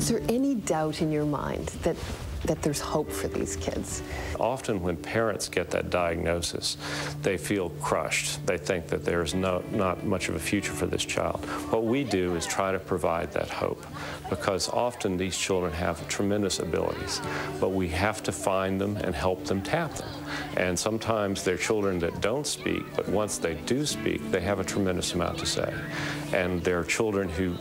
Is there any doubt in your mind that there's hope for these kids? Often when parents get that diagnosis, they feel crushed. They think that there's not much of a future for this child. What we do is try to provide that hope, because often these children have tremendous abilities, but we have to find them and help them tap them. And sometimes they're children that don't speak, but once they do speak, they have a tremendous amount to say. And there are children who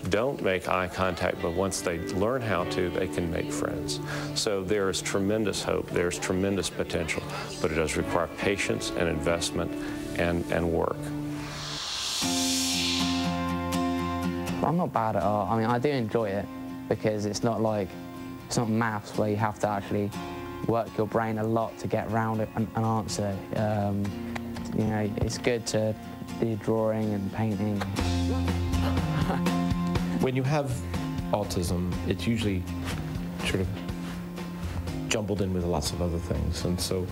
don't make eye contact, but once they learn how to, they can make friends. So there is tremendous hope, there's tremendous potential, but it does require patience and investment and work. I'm not bad at art. I mean, I do enjoy it because it's not maths where you have to actually work your brain a lot to get around an answer. You know, it's good to do drawing and painting. When you have autism, it's usually sort of jumbled in with lots of other things. And so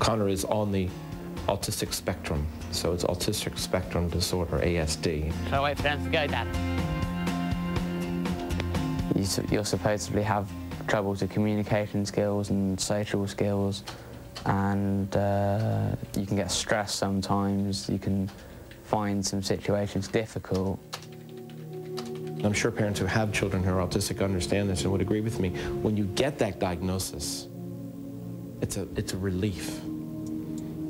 Connor is on the autistic spectrum. So it's autistic spectrum disorder, ASD. Shall I wait for them to go, Dad? You'll supposedly have trouble with communication skills and social skills, and you can get stressed sometimes. You can find some situations difficult. I'm sure parents who have children who are autistic understand this and would agree with me. When you get that diagnosis, it's a relief.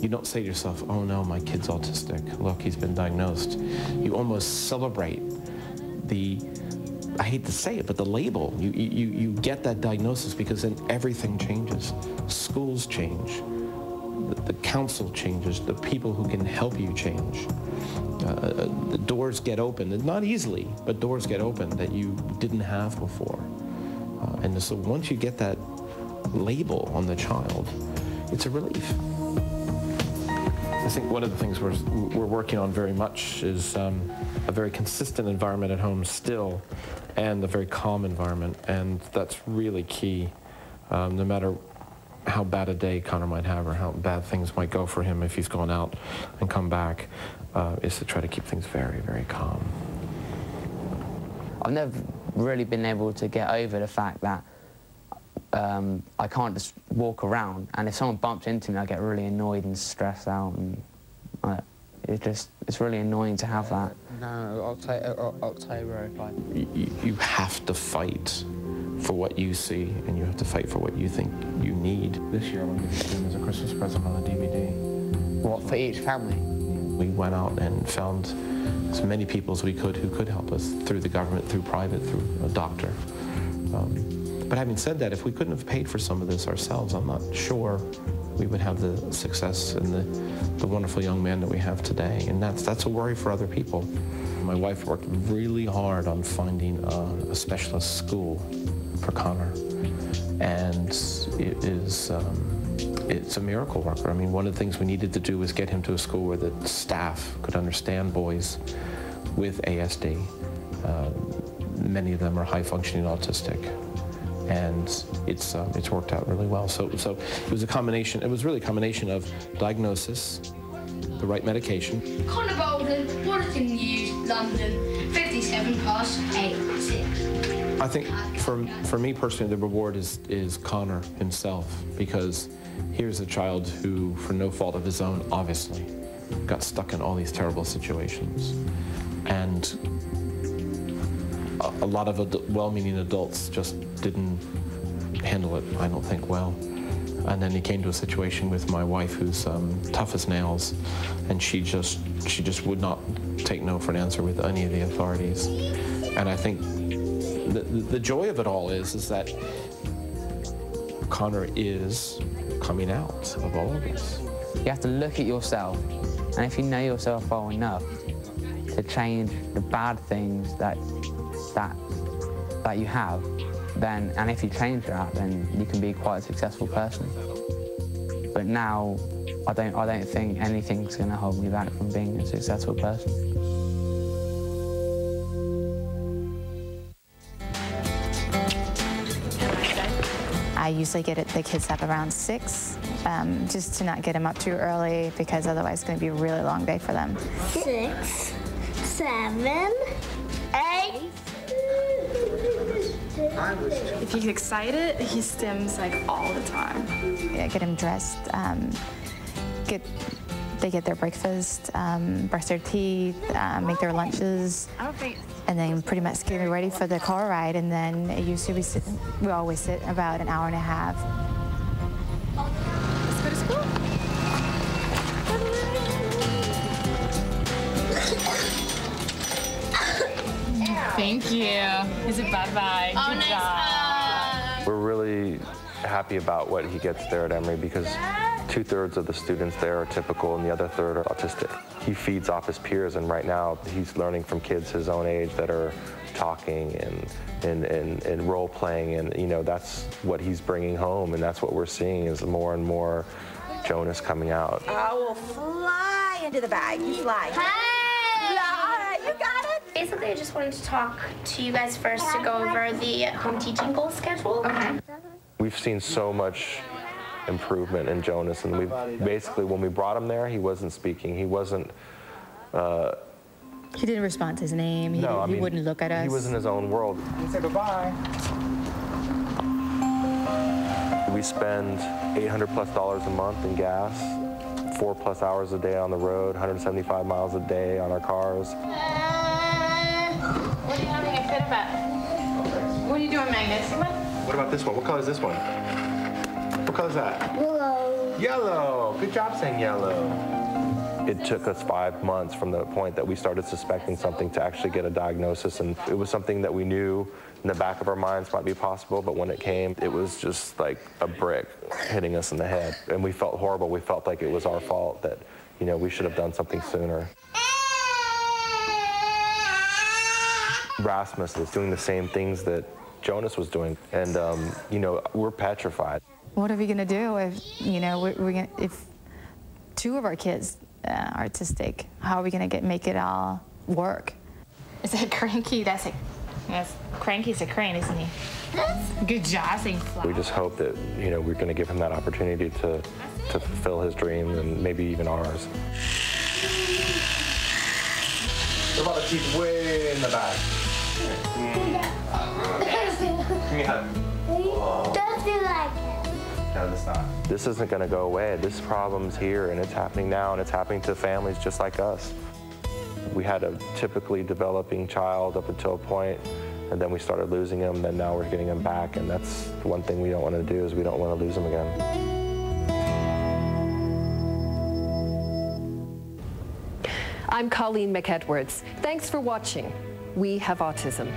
You don't say to yourself, oh no, my kid's autistic. Look, he's been diagnosed. You almost celebrate the, I hate to say it, but the label. You get that diagnosis because then everything changes. Schools change. The council changes. The people who can help you change. The doors get open, not easily, but doors get open that you didn't have before. And so once you get that label on the child, it's a relief. I think one of the things we're working on very much is a very consistent environment at home still, and a very calm environment, and that's really key. No matter how bad a day Connor might have or how bad things might go for him if he's gone out and come back, is to try to keep things very, very calm. I've never really been able to get over the fact that I can't just walk around, and if someone bumps into me, I get really annoyed and stressed out, and it's really annoying to have that. No, October 05. You have to fight for what you see, and you have to fight for what you think you need. This year, I'm going to give them as a Christmas present on a DVD. What, for each family? We went out and found as many people as we could who could help us through the government, through private, through a doctor. But having said that, if we couldn't have paid for some of this ourselves, I'm not sure we would have the success and the wonderful young man that we have today. And that's a worry for other people. My wife worked really hard on finding a specialist school for Connor. And it is, it's a miracle worker. I mean, one of the things we needed to do was get him to a school where the staff could understand boys with ASD. Many of them are high-functioning autistic, and it's worked out really well. So it was a combination. It was really a combination of diagnosis, the right medication. Connor Bolden, Waterton News, London, 57 past 8:06. I think for me personally, the reward is Connor himself, because here's a child who, for no fault of his own, obviously, got stuck in all these terrible situations. And a lot of well-meaning adults just didn't handle it, I don't think, well. And then he came to a situation with my wife who's tough as nails, and she just would not take no for an answer with any of the authorities. And I think the joy of it all is that Connor is coming out of all of this. You have to look at yourself, and if you know yourself well enough to change the bad things that you have, then, and if you change that, then you can be quite a successful person. But now, I don't think anything's going to hold me back from being a successful person. I usually get the kids up around 6, just to not get them up too early, because otherwise it's going to be a really long day for them. 6. 7, 8. If he's excited, he stims like all the time. Yeah, get him dressed, they get their breakfast, brush their teeth, make their lunches, and then pretty much get ready for the car ride. And then usually we always sit about an hour and a half. Let's go to school. Thank you. Is it bye-bye? Oh, nice. We're really happy about what he gets there at Emory because 2/3 of the students there are typical and the other third are autistic. He feeds off his peers, and right now he's learning from kids his own age that are talking and role playing, and you know, that's what he's bringing home, and that's what we're seeing is more and more Jonas coming out. I will fly into the bag. You fly. Hey! You got it. Basically, I just wanted to talk to you guys first to go over the home teaching goal schedule. Okay. We've seen so much improvement in Jonas, and we basically, when we brought him there, he wasn't speaking. He wasn't. He didn't respond to his name. He wouldn't look at us. He was in his own world. You say goodbye. We spend $800+ a month in gas, 4+ hours a day on the road, 175 miles a day on our cars. What are you having a fit about? What are you doing, Magnus? What about this one? What color is this one? What color is that? Yellow. Yellow. Good job saying yellow. It took us 5 months from the point that we started suspecting something to actually get a diagnosis, and it was something that we knew in the back of our minds might be possible, but when it came, it was just like a brick hitting us in the head, and we felt horrible. We felt like it was our fault, that, you know, we should have done something sooner. Rasmus is doing the same things that Jonas was doing, and you know, we're petrified. What are we gonna do if, you know, if 2 of our kids are autistic? How are we gonna make it all work? Is that Cranky? That's Cranky's a crane, isn't he? Good job saying fly. We just hope that, you know, we're going to give him that opportunity to fulfill his dreams and maybe even ours. What about the teeth way in the back? Give me a hug. Don't you like it? No, that's not. This isn't going to go away. This problem's here, and it's happening now, and it's happening to families just like us. We had a typically developing child up until a point, and then we started losing him, then now we're getting him back, and that's one thing we don't want to do, is we don't want to lose him again. I'm Colleen McEdwards. Thanks for watching. We Have Autism.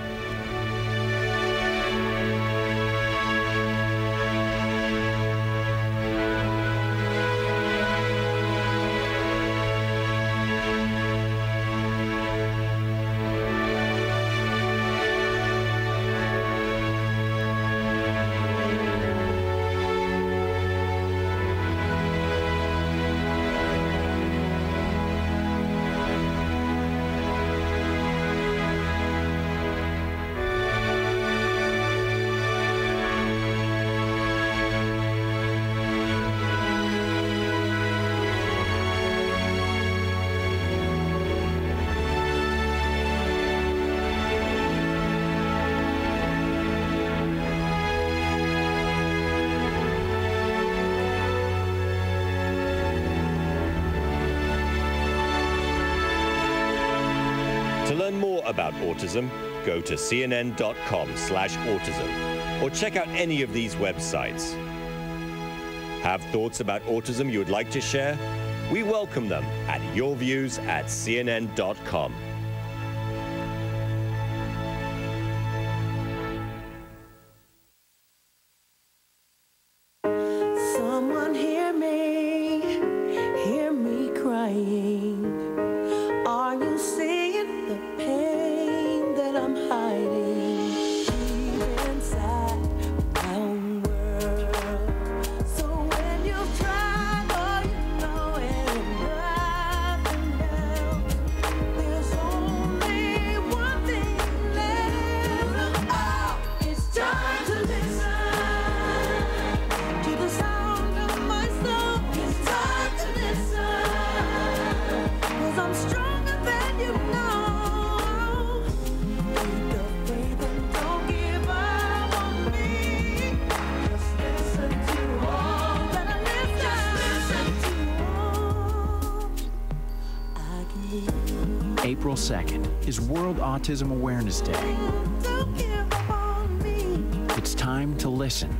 To learn more about autism, go to cnn.com/autism or check out any of these websites. Have thoughts about autism you would like to share? We welcome them at yourviews@cnn.com. Someone hear me crying. Are you seeing the pain that I'm hiding deep inside my own world? So when you've tried all you know and nothing else, there's April 2nd is World Autism Awareness Day. It's time to listen